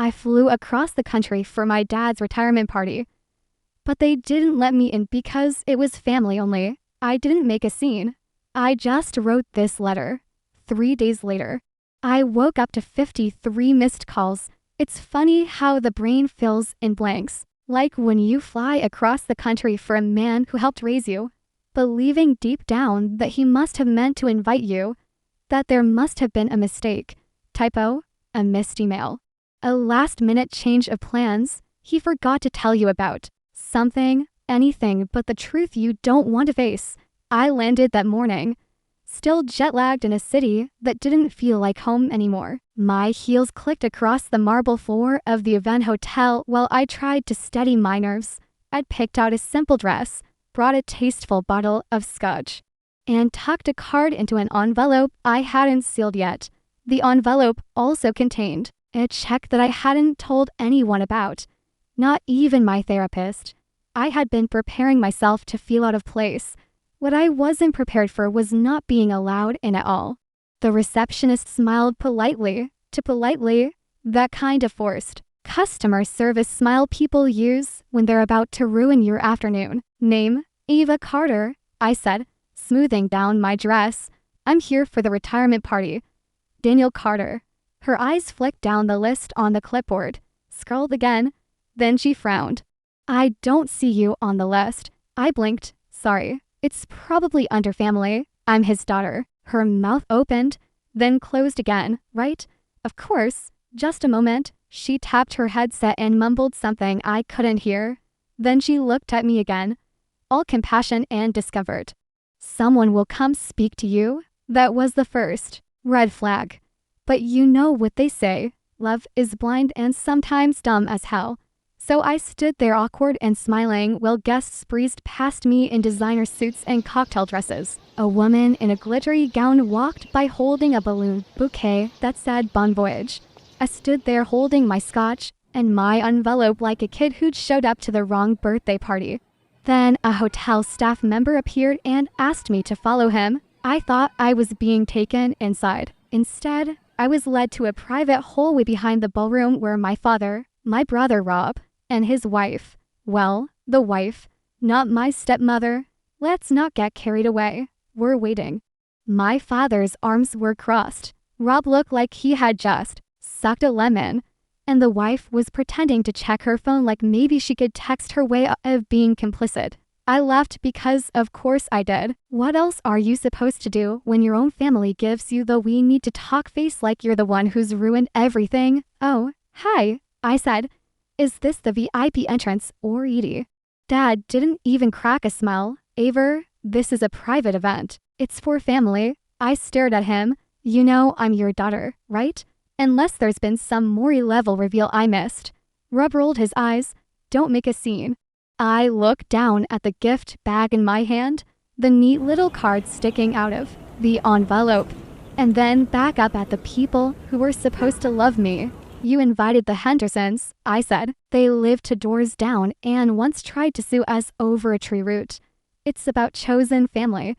I flew across the country for my dad's retirement party. But they didn't let me in because it was family only. I didn't make a scene. I just wrote this letter. 3 days later, I woke up to 53 missed calls. It's funny how the brain fills in blanks. Like when you fly across the country for a man who helped raise you, believing deep down that he must have meant to invite you, that there must have been a mistake, typo, a missed email, a last-minute change of plans he forgot to tell you about, something, anything but the truth you don't want to face. I landed that morning, still jet-lagged in a city that didn't feel like home anymore. My heels clicked across the marble floor of the event hotel while I tried to steady my nerves. I'd picked out a simple dress, brought a tasteful bottle of scotch, and tucked a card into an envelope I hadn't sealed yet. The envelope also contained a check that I hadn't told anyone about, not even my therapist. I had been preparing myself to feel out of place. What I wasn't prepared for was not being allowed in at all. The receptionist smiled politely, that kind of forced customer service smile people use when they're about to ruin your afternoon. Name, Eva Carter, I said, smoothing down my dress. I'm here for the retirement party. Daniel Carter. Her eyes flicked down the list on the clipboard, scrolled again, then she frowned. I don't see you on the list. I blinked. Sorry. It's probably under family. I'm his daughter. Her mouth opened, then closed again, right? Of course. Just a moment. She tapped her headset and mumbled something I couldn't hear. Then she looked at me again, all compassion and discomfort. Someone will come speak to you? That was the first red flag. But you know what they say. Love is blind and sometimes dumb as hell. So I stood there awkward and smiling while guests breezed past me in designer suits and cocktail dresses. A woman in a glittery gown walked by holding a balloon bouquet that said Bon Voyage. I stood there holding my scotch and my envelope like a kid who'd showed up to the wrong birthday party. Then a hotel staff member appeared and asked me to follow him. I thought I was being taken inside. Instead, I was led to a private hallway behind the ballroom where my father, my brother Rob, and his wife, well, the wife, not my stepmother, let's not get carried away, were waiting. My father's arms were crossed. Rob looked like he had just sucked a lemon, and the wife was pretending to check her phone like maybe she could text her way out of being complicit. I left because of course I did. What else are you supposed to do when your own family gives you the we need to talk face like you're the one who's ruined everything? Oh, hi, I said. Is this the VIP entrance or Edie? Dad didn't even crack a smile. Aver, this is a private event. It's for family. I stared at him. You know I'm your daughter, right? Unless there's been some Maury level reveal I missed. Rob rolled his eyes. Don't make a scene. I looked down at the gift bag in my hand, the neat little card sticking out of the envelope, and then back up at the people who were supposed to love me. You invited the Hendersons, I said. They lived 2 doors down and once tried to sue us over a tree root. It's about chosen family.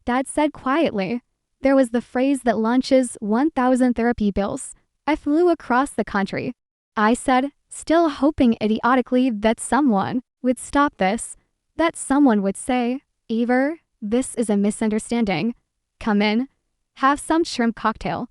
Dad said quietly. There was the phrase that launches 1,000 therapy bills. I flew across the country. I said, still hoping idiotically that someone would stop this, that someone would say, Aver, this is a misunderstanding. Come in. Have some shrimp cocktail.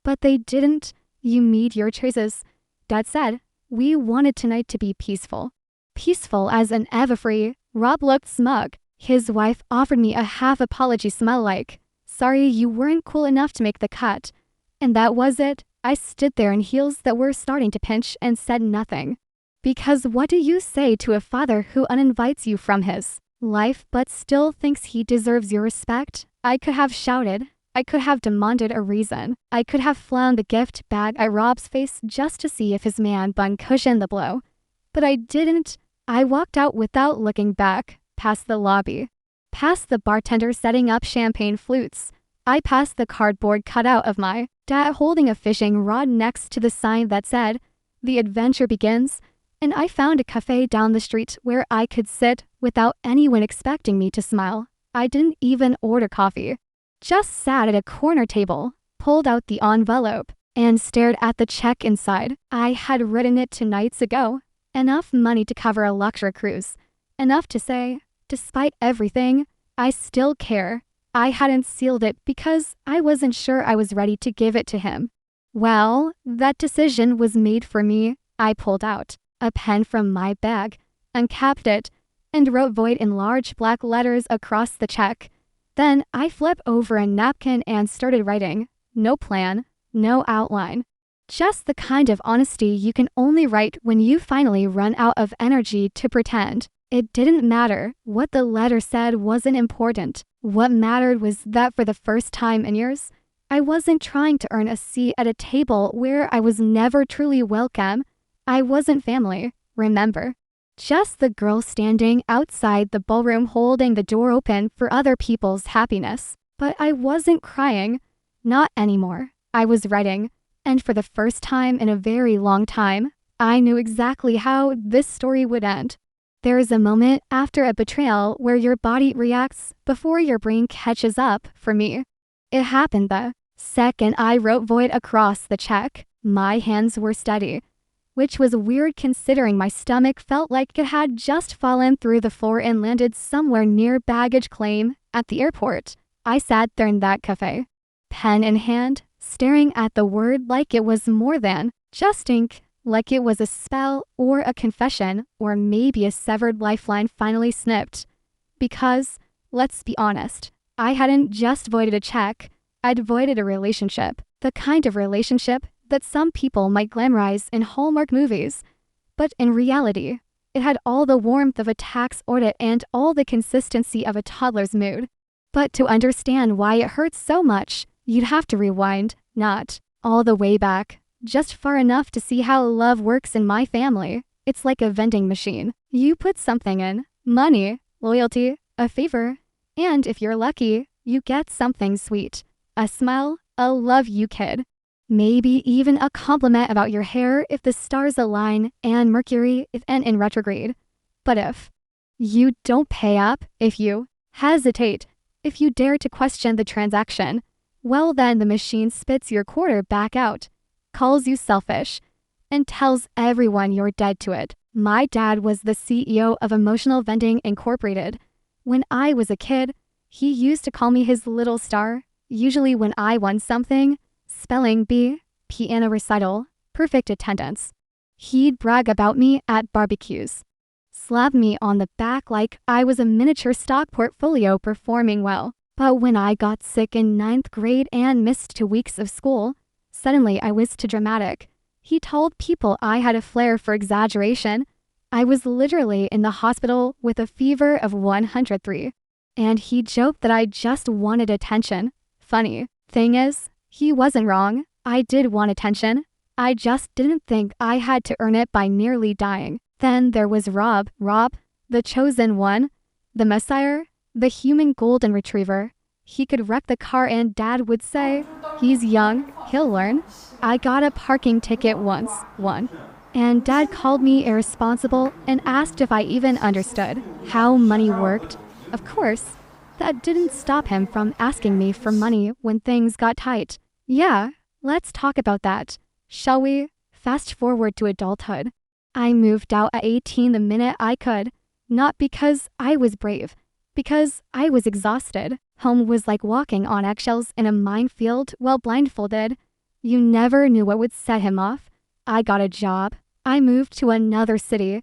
But they didn't. You made your choices. Dad said, we wanted tonight to be peaceful. Peaceful as an Everfree. Rob looked smug. His wife offered me a half-apology smile like, sorry you weren't cool enough to make the cut. And that was it. I stood there in heels that were starting to pinch and said nothing. Because what do you say to a father who uninvites you from his life but still thinks he deserves your respect? I could have shouted. I could have demanded a reason. I could have flung the gift bag at Rob's face just to see if his man bun cushioned the blow. But I didn't. I walked out without looking back, past the lobby, past the bartender setting up champagne flutes. I passed the cardboard cutout of my dad holding a fishing rod next to the sign that said, The adventure begins, and I found a cafe down the street where I could sit without anyone expecting me to smile. I didn't even order coffee. Just sat at a corner table, pulled out the envelope, and stared at the check inside. I had written it 2 nights ago. Enough money to cover a luxury cruise. Enough to say, despite everything, I still care. I hadn't sealed it because I wasn't sure I was ready to give it to him. Well, that decision was made for me. I pulled out a pen from my bag, uncapped it, and wrote void in large black letters across the check. Then I flipped over a napkin and started writing. No plan, no outline. Just the kind of honesty you can only write when you finally run out of energy to pretend. It didn't matter. What the letter said wasn't important. What mattered was that for the first time in years, I wasn't trying to earn a seat at a table where I was never truly welcome. I wasn't family, remember? Just the girl standing outside the ballroom holding the door open for other people's happiness. But I wasn't crying. Not anymore. I was writing. And for the first time in a very long time, I knew exactly how this story would end. There is a moment after a betrayal where your body reacts before your brain catches up. For me, it happened the second I wrote void across the check. My hands were steady, which was weird considering my stomach felt like it had just fallen through the floor and landed somewhere near baggage claim at the airport. I sat there in that cafe, pen in hand, staring at the word like it was more than just ink, like it was a spell or a confession or maybe a severed lifeline finally snipped. Because, let's be honest, I hadn't just voided a check, I'd voided a relationship, the kind of relationship that some people might glamorize in Hallmark movies. But in reality, it had all the warmth of a tax audit and all the consistency of a toddler's mood. But to understand why it hurts so much, you'd have to rewind, not all the way back, just far enough to see how love works in my family. It's like a vending machine. You put something in, money, loyalty, a favor, and if you're lucky, you get something sweet. A smile, a love you kid. Maybe even a compliment about your hair if the stars align and Mercury if and in retrograde. But if you don't pay up, if you hesitate, if you dare to question the transaction, well then the machine spits your quarter back out, calls you selfish, and tells everyone you're dead to it. My dad was the CEO of Emotional Vending Incorporated. When I was a kid, he used to call me his little star, usually when I won something, spelling bee, piano recital, perfect attendance. He'd brag about me at barbecues, slap me on the back like I was a miniature stock portfolio performing well. But when I got sick in 9th grade and missed 2 weeks of school, suddenly I was too dramatic. He told people I had a flair for exaggeration. I was literally in the hospital with a fever of 103. And he joked that I just wanted attention. Funny thing is, he wasn't wrong. I did want attention. I just didn't think I had to earn it by nearly dying. Then there was Rob, the chosen one, the messiah, the human golden retriever. He could wreck the car and Dad would say, he's young, he'll learn. I got a parking ticket once, and Dad called me irresponsible and asked if I even understood how money worked. Of course, that didn't stop him from asking me for money when things got tight. Yeah, let's talk about that, shall we? Fast forward to adulthood. I moved out at 18 the minute I could, not because I was brave, because I was exhausted. Home was like walking on eggshells in a minefield while blindfolded. You never knew what would set him off. I got a job. I moved to another city.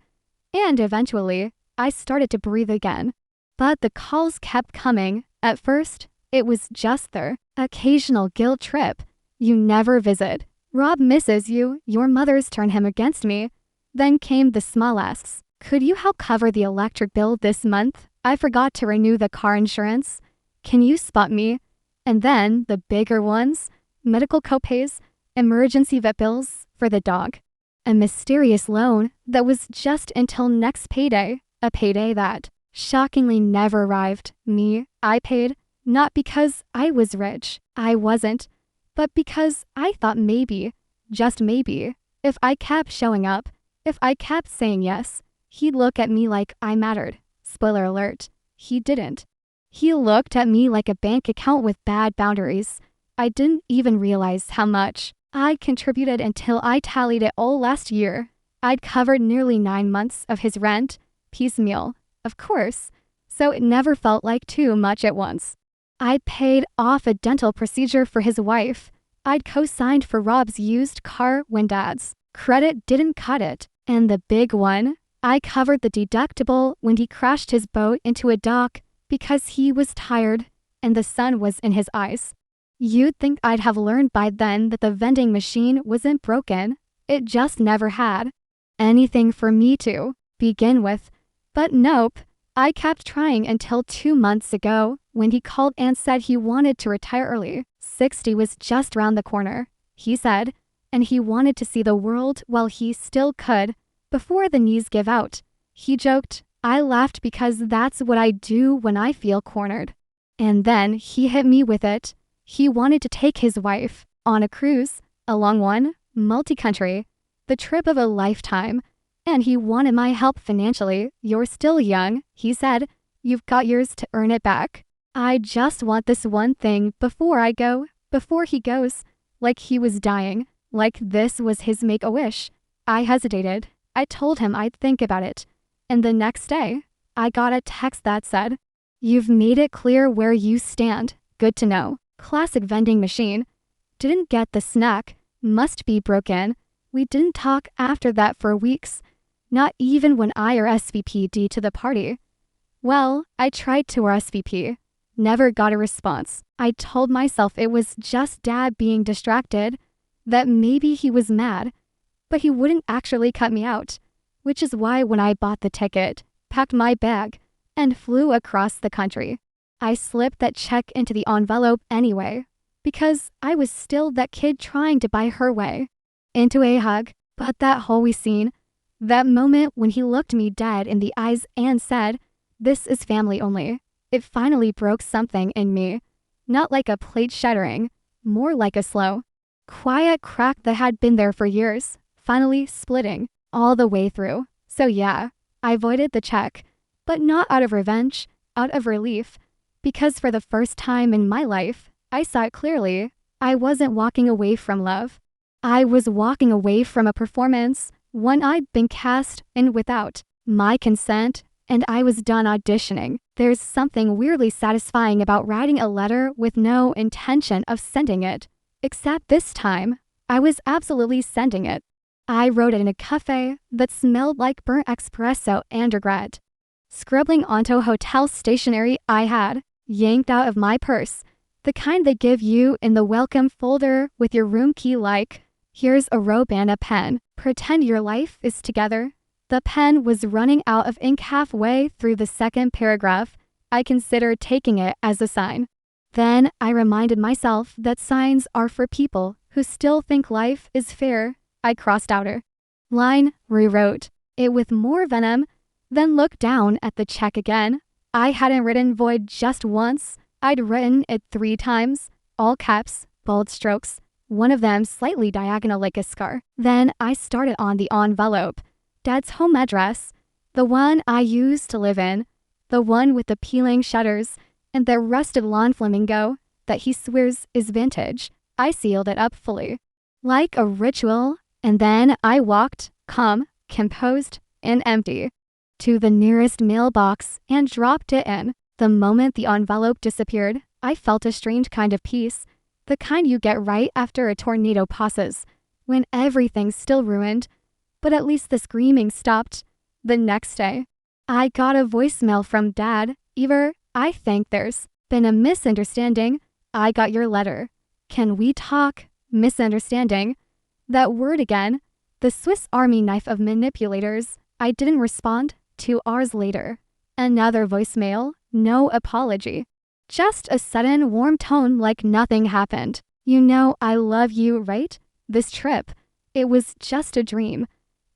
And eventually, I started to breathe again. But the calls kept coming. At first, it was just their occasional guilt trip. You never visit. Rob misses you. Your mother's turned him against me. Then came the small asks. Could you help cover the electric bill this month? I forgot to renew the car insurance. Can you spot me? And then the bigger ones, medical copays, emergency vet bills for the dog. A mysterious loan that was just until next payday, a payday that shockingly never arrived. I paid, not because I was rich, I wasn't, but because I thought maybe, just maybe, if I kept showing up, if I kept saying yes, he'd look at me like I mattered. Spoiler alert, he didn't. He looked at me like a bank account with bad boundaries. I didn't even realize how much. I contributed until I tallied it all last year. I'd covered nearly 9 months of his rent, piecemeal, of course, so it never felt like too much at once. I'd paid off a dental procedure for his wife. I'd co-signed for Rob's used car when Dad's credit didn't cut it. And the big one, I covered the deductible when he crashed his boat into a dock because he was tired and the sun was in his eyes. You'd think I'd have learned by then that the vending machine wasn't broken. It just never had anything for me to begin with. But nope, I kept trying until 2 months ago when he called and said he wanted to retire early. 60 was just round the corner, he said, and he wanted to see the world while he still could, before the knees give out. He joked. I laughed because that's what I do when I feel cornered. And then he hit me with it. He wanted to take his wife on a cruise, a long one, multi-country, the trip of a lifetime, and he wanted my help financially. You're still young, he said. You've got years to earn it back. I just want this one thing before I go, before he goes. Like he was dying, like this was his make-a-wish. I hesitated. I told him I'd think about it. And the next day, I got a text that said, "You've made it clear where you stand. Good to know." Classic vending machine. Didn't get the snack. Must be broken. We didn't talk after that for weeks. Not even when I RSVP'd to the party. Well, I tried to RSVP. Never got a response. I told myself it was just Dad being distracted, that maybe he was mad, but he wouldn't actually cut me out, which is why when I bought the ticket, packed my bag, and flew across the country, I slipped that check into the envelope anyway, because I was still that kid trying to buy her way into a hug. But that whole scene, that moment when he looked me dead in the eyes and said, "This is family only," it finally broke something in me. Not like a plate shattering, more like a slow, quiet crack that had been there for years, finally splitting all the way through. So yeah, I voided the check, but not out of revenge, out of relief, because for the first time in my life, I saw it clearly. I wasn't walking away from love. I was walking away from a performance, one I'd been cast in without my consent, and I was done auditioning. There's something weirdly satisfying about writing a letter with no intention of sending it. Except this time, I was absolutely sending it. I wrote it in a cafe that smelled like burnt espresso and regret. Scribbling onto hotel stationery I had yanked out of my purse, the kind they give you in the welcome folder with your room key like, "Here's a rope and a pen. Pretend your life is together." The pen was running out of ink halfway through the second paragraph. I considered taking it as a sign. Then I reminded myself that signs are for people who still think life is fair. I crossed outer line, rewrote it with more venom, then looked down at the check again. I hadn't written void just once. I'd written it 3 times, all caps, bold strokes, one of them slightly diagonal like a scar. Then I started on the envelope. Dad's home address, the one I used to live in, the one with the peeling shutters and the rusted lawn flamingo that he swears is vintage. I sealed it up fully, like a ritual, and then I walked, calm, composed, and empty, to the nearest mailbox and dropped it in. The moment the envelope disappeared, I felt a strange kind of peace, the kind you get right after a tornado passes, when everything's still ruined, but at least the screaming stopped. The next day, I got a voicemail from Dad. "Eva, I think there's been a misunderstanding. I got your letter. Can we talk?" Misunderstanding. That word again. The Swiss Army knife of manipulators. I didn't respond. 2 hours later, another voicemail, no apology. Just a sudden warm tone like nothing happened. "You know I love you, right? This trip, it was just a dream.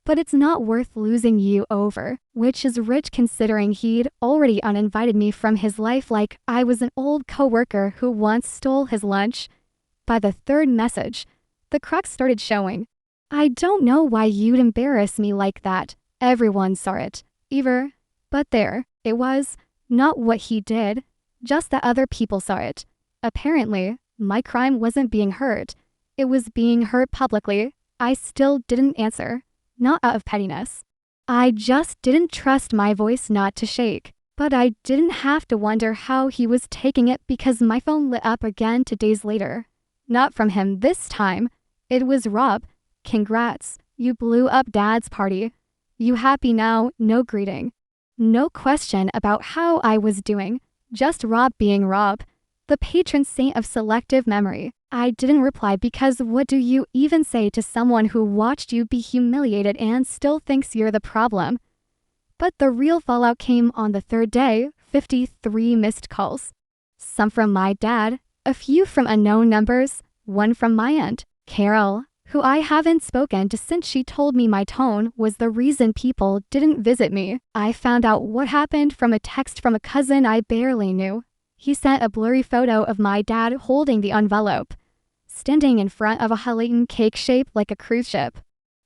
But it's not worth losing you over," which is rich considering he'd already uninvited me from his life like I was an old coworker who once stole his lunch. By the 3rd message, the cracks started showing. "I don't know why you'd embarrass me like that. Everyone saw it, Eva." But there, it was, not what he did, just that other people saw it. Apparently, my crime wasn't being heard. It was being hurt publicly. I still didn't answer. Not out of pettiness. I just didn't trust my voice not to shake. But I didn't have to wonder how he was taking it because my phone lit up again 2 days later. Not from him this time. It was Rob. Congrats. You blew up Dad's party. You happy now? No greeting. No question about how I was doing. Just Rob being Rob. The patron saint of selective memory. I didn't reply because what do you even say to someone who watched you be humiliated and still thinks you're the problem? But the real fallout came on the 3rd day, 53 missed calls. Some from my dad, a few from unknown numbers, one from my aunt, Carol, who I haven't spoken to since she told me my tone was the reason people didn't visit me. I found out what happened from a text from a cousin I barely knew. He sent a blurry photo of my dad holding the envelope, standing in front of a Hawaiian cake shaped like a cruise ship.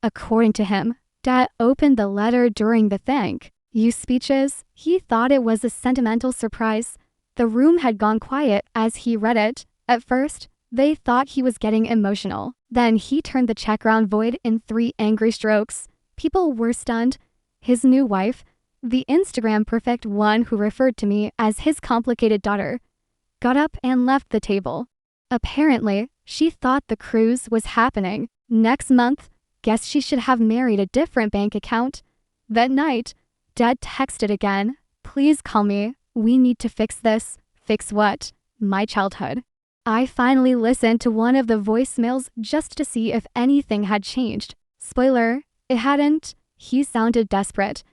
According to him, Dad opened the letter during the thank you speeches. He thought it was a sentimental surprise. The room had gone quiet as he read it. At first, they thought he was getting emotional. Then he turned the check round void in 3 angry strokes. People were stunned. His new wife, the Instagram perfect one who referred to me as his complicated daughter, got up and left the table. Apparently, she thought the cruise was happening next month. Guess she should have married a different bank account. That night, Dad texted again. Please call me. We need to fix this. Fix what? My childhood. I finally listened to one of the voicemails just to see if anything had changed. Spoiler, it hadn't. He sounded desperate.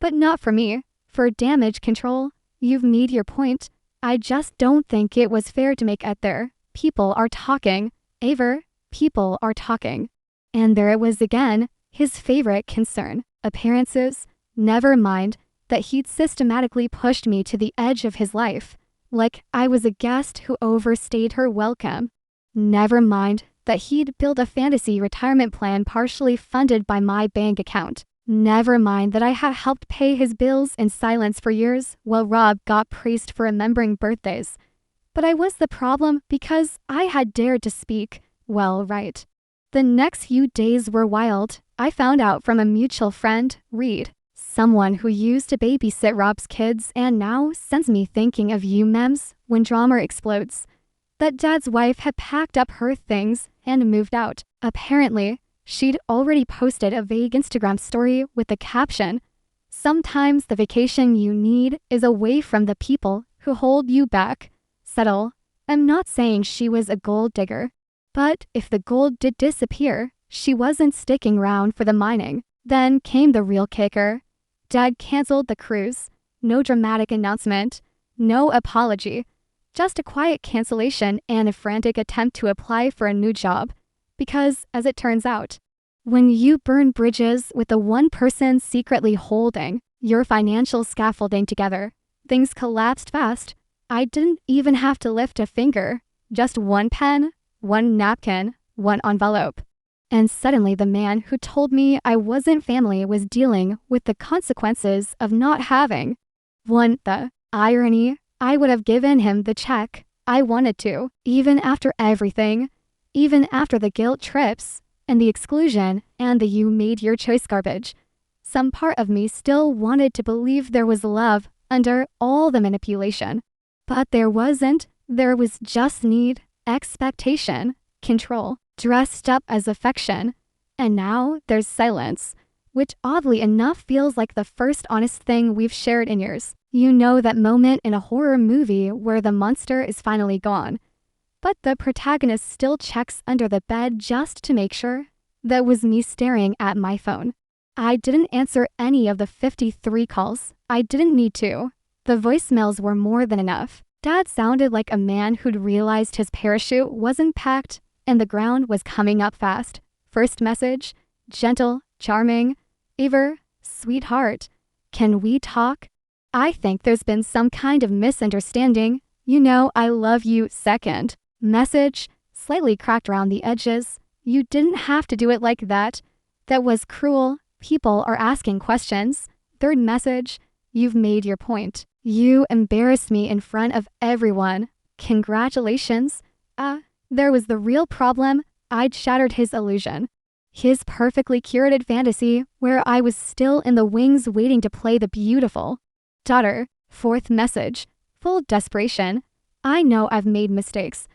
But not for me. For damage control. You've made your point. I just don't think it was fair to make it there. People are talking. Aver, people are talking. And there it was again, his favorite concern. Appearances. Never mind that he'd systematically pushed me to the edge of his life. Like I was a guest who overstayed her welcome. Never mind that he'd built a fantasy retirement plan partially funded by my bank account. Never mind that I had helped pay his bills in silence for years while Rob got praised for remembering birthdays. But I was the problem because I had dared to speak. Well, right. The next few days were wild. I found out from a mutual friend, Reed, someone who used to babysit Rob's kids and now sends me thinking of you memes when drama explodes, that Dad's wife had packed up her things and moved out. Apparently, she'd already posted a vague Instagram story with the caption, "Sometimes the vacation you need is away from the people who hold you back." Settle. I'm not saying she was a gold digger. But if the gold did disappear, she wasn't sticking around for the mining. Then came the real kicker. Dad canceled the cruise. No dramatic announcement. No apology. Just a quiet cancellation and a frantic attempt to apply for a new job. Because, as it turns out, when you burn bridges with the one person secretly holding your financial scaffolding together, things collapsed fast. I didn't even have to lift a finger. Just one pen, one napkin, one envelope. And suddenly the man who told me I wasn't family was dealing with the consequences of not having one. The irony, I would have given him the check. I wanted to, even after everything, even after the guilt trips and the exclusion and the you made your choice garbage. Some part of me still wanted to believe there was love under all the manipulation. But there wasn't. There was just need, expectation, control, dressed up as affection. And now there's silence, which oddly enough feels like the first honest thing we've shared in years. You know that moment in a horror movie where the monster is finally gone, but the protagonist still checks under the bed just to make sure? That was me staring at my phone. I didn't answer any of the 53 calls. I didn't need to. The voicemails were more than enough. Dad sounded like a man who'd realized his parachute wasn't packed and the ground was coming up fast. First message, gentle, charming. Aver, sweetheart, can we talk? I think there's been some kind of misunderstanding. You know I love you. Second message, slightly cracked around the edges. You didn't have to do it like that. That was cruel. People are asking questions. Third message, you've made your point. You embarrassed me in front of everyone. Congratulations. There was the real problem. I'd shattered his illusion. His perfectly curated fantasy where I was still in the wings waiting to play the beautiful. Daughter, fourth message. Full desperation. I know I've made mistakes.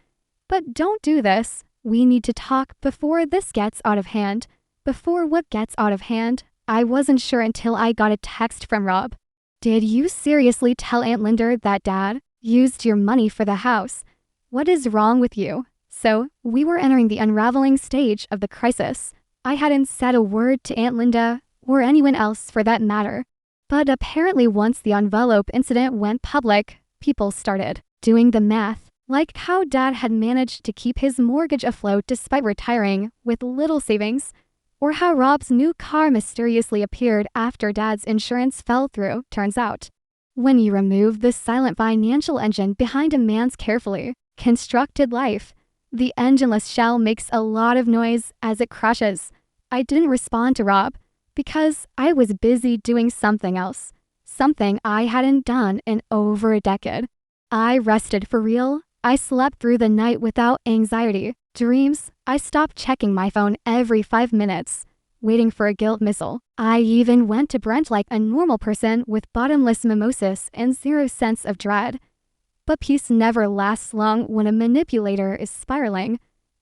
But don't do this. We need to talk before this gets out of hand. Before what gets out of hand, I wasn't sure until I got a text from Rob. Did you seriously tell Aunt Linda that Dad used your money for the house? What is wrong with you? So, we were entering the unraveling stage of the crisis. I hadn't said a word to Aunt Linda, or anyone else for that matter. But apparently once the envelope incident went public, people started doing the math, like how Dad had managed to keep his mortgage afloat despite retiring with little savings, or how Rob's new car mysteriously appeared after Dad's insurance fell through, turns out. When you remove the silent financial engine behind a man's carefully constructed life, the engineless shell makes a lot of noise as it crashes. I didn't respond to Rob because I was busy doing something else, something I hadn't done in over a decade. I rested for real. I slept through the night without anxiety, dreams. I stopped checking my phone every 5 minutes, waiting for a guilt missile. I even went to brunch like a normal person with bottomless mimosas and zero sense of dread. But peace never lasts long when a manipulator is spiraling.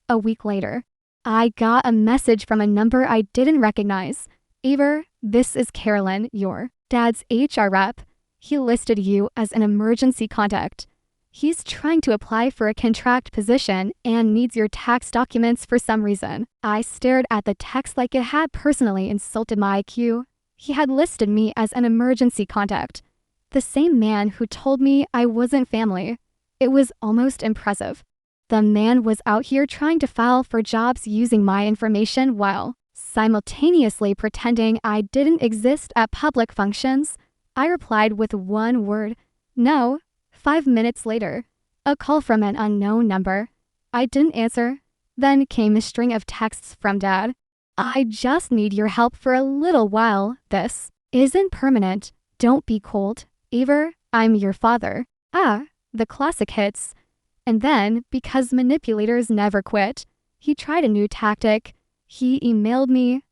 A week later, I got a message from a number I didn't recognize. Aver, this is Carolyn, your dad's HR rep. He listed you as an emergency contact. He's trying to apply for a contract position and needs your tax documents for some reason. I stared at the text like it had personally insulted my IQ. He had listed me as an emergency contact. The same man who told me I wasn't family. It was almost impressive. The man was out here trying to file for jobs using my information while simultaneously pretending I didn't exist at public functions. I replied with one word, no. 5 minutes later, a call from an unknown number. I didn't answer. Then came a string of texts from Dad. I just need your help for a little while. This isn't permanent. Don't be cold. Aver, I'm your father. The classic hits. And then, because manipulators never quit, he tried a new tactic. He emailed me,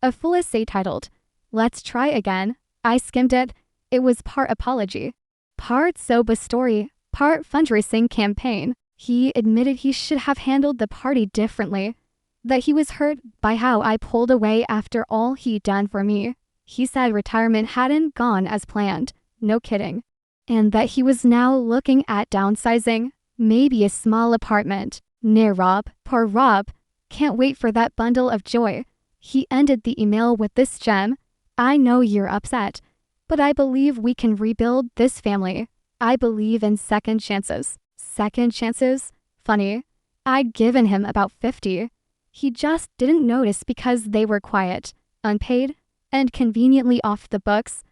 a full essay titled, Let's Try Again. I skimmed it. It was part apology, part sob story, part fundraising campaign. He admitted he should have handled the party differently, that he was hurt by how I pulled away after all he'd done for me. He said retirement hadn't gone as planned, no kidding, and that he was now looking at downsizing, maybe a small apartment, near Rob. Poor Rob, can't wait for that bundle of joy. He ended the email with this gem, I know you're upset, but I believe we can rebuild this family. I believe in second chances. Second chances? Funny. I'd given him about 50. He just didn't notice because they were quiet, unpaid, and conveniently off the books.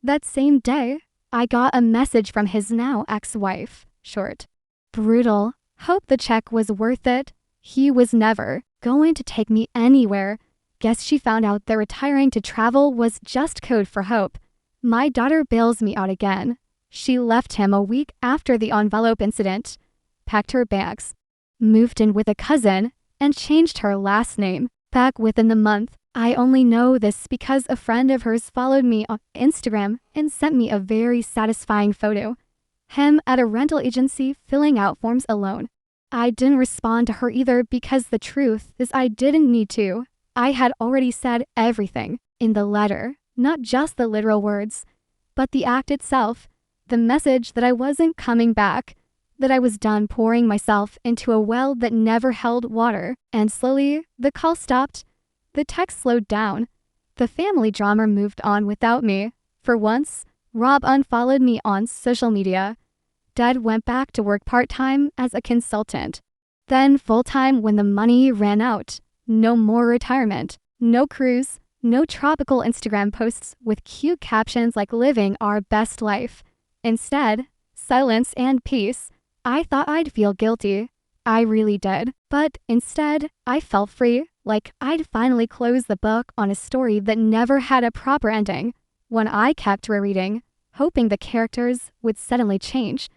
That same day, I got a message from his now ex-wife. Short. Brutal. Hope the check was worth it. He was never going to take me anywhere. Guess she found out that retiring to travel was just code for hope. My daughter bails me out again. She left him a week after the envelope incident, packed her bags, moved in with a cousin, and changed her last name. Back within the month. I only know this because a friend of hers followed me on Instagram and sent me a very satisfying photo. Him at a rental agency filling out forms alone. I didn't respond to her either because the truth is I didn't need to. I had already said everything in the letter, not just the literal words, but the act itself, the message that I wasn't coming back, that I was done pouring myself into a well that never held water. And slowly, the call stopped. The text slowed down. The family drama moved on without me. For once, Rob unfollowed me on social media. Dad went back to work part-time as a consultant, then full-time when the money ran out. No more retirement, no cruise, no tropical Instagram posts with cute captions like living our best life. Instead, silence and peace. I thought I'd feel guilty. I really did. But instead, I felt free, like I'd finally closed the book on a story that never had a proper ending. When I kept rereading, hoping the characters would suddenly change,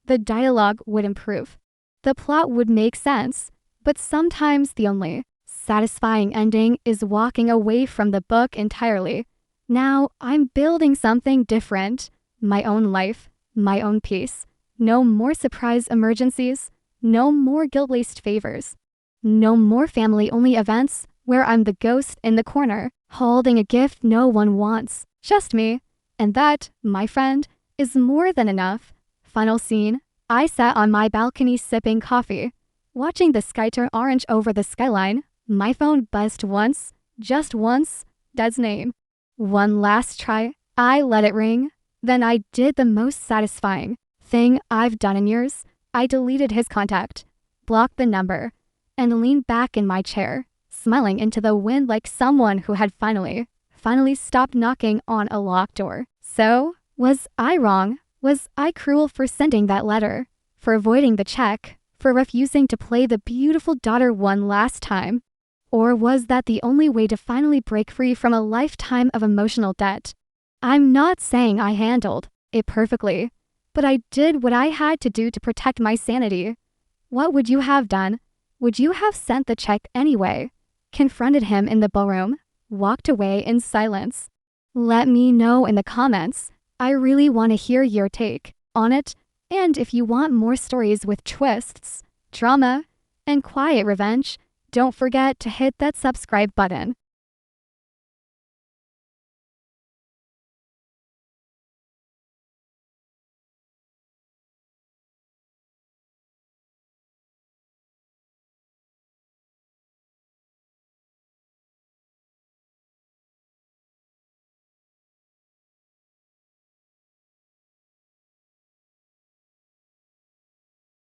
the dialogue would improve, the plot would make sense, But sometimes the only satisfying ending is walking away from the book entirely. Now I'm building something different. My own life, my own peace. No more surprise emergencies. No more guilt-laced favors. No more family-only events where I'm the ghost in the corner, holding a gift no one wants. Just me. And that, my friend, is more than enough. Final scene. I sat on my balcony sipping coffee, watching the sky turn orange over the skyline. My phone buzzed once, just once, Dad's name. One last try. I let it ring. Then I did the most satisfying thing I've done in years. I deleted his contact, blocked the number, and leaned back in my chair, smiling into the wind like someone who had finally stopped knocking on a locked door. So, was I wrong? Was I cruel for sending that letter? For avoiding the check? For refusing to play the beautiful daughter one last time? Or was that the only way to finally break free from a lifetime of emotional debt? I'm not saying I handled it perfectly, but I did what I had to do to protect my sanity. What would you have done? Would you have sent the check anyway? Confronted him in the ballroom? Walked away in silence? Let me know in the comments. I really want to hear your take on it. And if you want more stories with twists, drama, and quiet revenge, don't forget to hit that subscribe button.